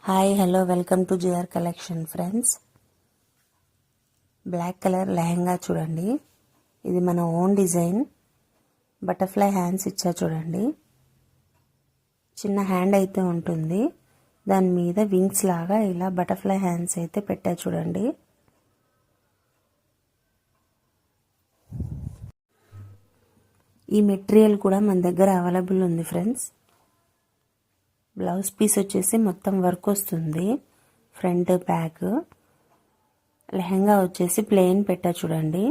Hi hello welcome to GR collection friends. Black colour lehenga చూడండి. ఇది మన ఓన్ డిజైన్. బటర్ఫ్లై హ్యాండ్స్ ఇచ్చా చూడండి. చిన్న హ్యాండ్ అయితే ఉంటుంది, దాని మీద వింగ్స్ లాగా ఇలా బటర్ఫ్లై హ్యాండ్స్ అయితే పెట్టా చూడండి. ఈ మెటీరియల్ కూడా మన దగ్గర అవైలబుల్ ఉంది ఫ్రెండ్స్. బ్లౌజ్ పీస్ వచ్చేసి మొత్తం వర్క్ వస్తుంది, ఫ్రంట్ బ్యాక్. లెహంగా వచ్చేసి ప్లెయిన్ పెట్టా చూడండి.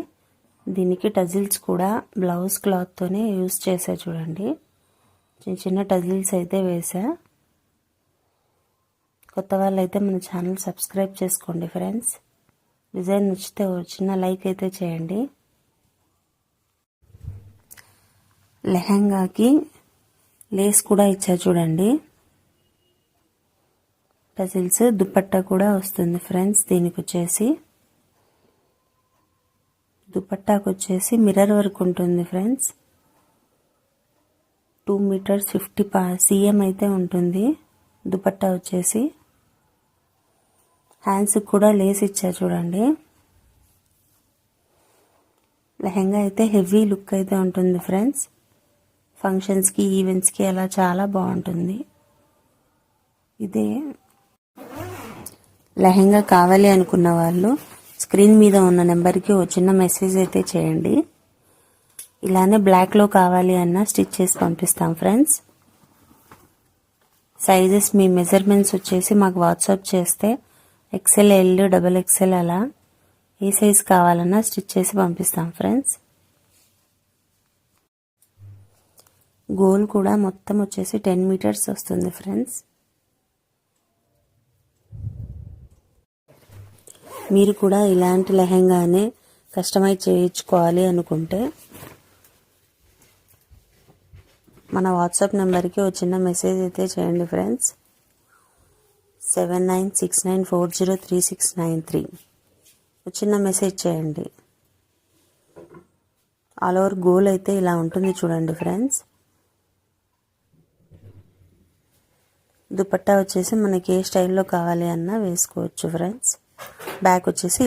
దీనికి టజిల్స్ కూడా బ్లౌజ్ క్లాత్తోనే యూస్ చేసా చూడండి. చిన్న చిన్న టజిల్స్ అయితే వేసా. కొత్త వాళ్ళు అయితే మన ఛానల్ సబ్స్క్రైబ్ చేసుకోండి ఫ్రెండ్స్. డిజైన్ నచ్చితే చిన్న లైక్ అయితే చేయండి. లెహంగాకి లేస్ కూడా ఇచ్చా చూడండి. టజిల్స్ దుపట్టా కూడా వస్తుంది ఫ్రెండ్స్. దీనికి వచ్చేసి దుపట్టాకు వచ్చేసి మిర్రర్ వర్క్ ఉంటుంది ఫ్రెండ్స్. 2 మీటర్స్ 50 cm అయితే ఉంటుంది. దుపట్టా వచ్చేసి హ్యాండ్స్ కూడా లేస్ ఇచ్చా చూడండి. లెహంగా అయితే హెవీ లుక్ అయితే ఉంటుంది ఫ్రెండ్స్. ఫంక్షన్స్కి ఈవెంట్స్కి అలా చాలా బాగుంటుంది. ఇదే లెహంగా కావాలి అనుకున్న వాళ్ళు స్క్రీన్ మీద ఉన్న నెంబర్కి ఒక చిన్న మెసేజ్ అయితే చేయండి. ఇలానే బ్లాక్లో కావాలి అన్న స్టిచ్ చేసి పంపిస్తాం ఫ్రెండ్స్. సైజెస్ మీ మెజర్మెంట్స్ వచ్చేసి మాకు వాట్సాప్ చేస్తే XL, L, XXL అలా ఏ సైజ్ కావాలన్నా స్టిచ్ చేసి పంపిస్తాం ఫ్రెండ్స్. గోల్ కూడా మొత్తం వచ్చేసి 10 మీటర్స్ వస్తుంది ఫ్రెండ్స్. మీరు కూడా ఇలాంటి లెహంగానే కస్టమైజ్ చేయించుకోవాలి అనుకుంటే మన వాట్సాప్ నెంబర్కి ఒక చిన్న మెసేజ్ అయితే చేయండి ఫ్రెండ్స్. 7969403693 ఒక చిన్న మెసేజ్ చేయండి. ఆల్ ఓవర్ గోల్ అయితే ఇలా ఉంటుంది చూడండి ఫ్రెండ్స్. దుపట్టా వచ్చేసి మనకి ఏ స్టైల్లో కావాలి అన్నా వేసుకోవచ్చు ఫ్రెండ్స్. బ్యాక్ వచ్చేసి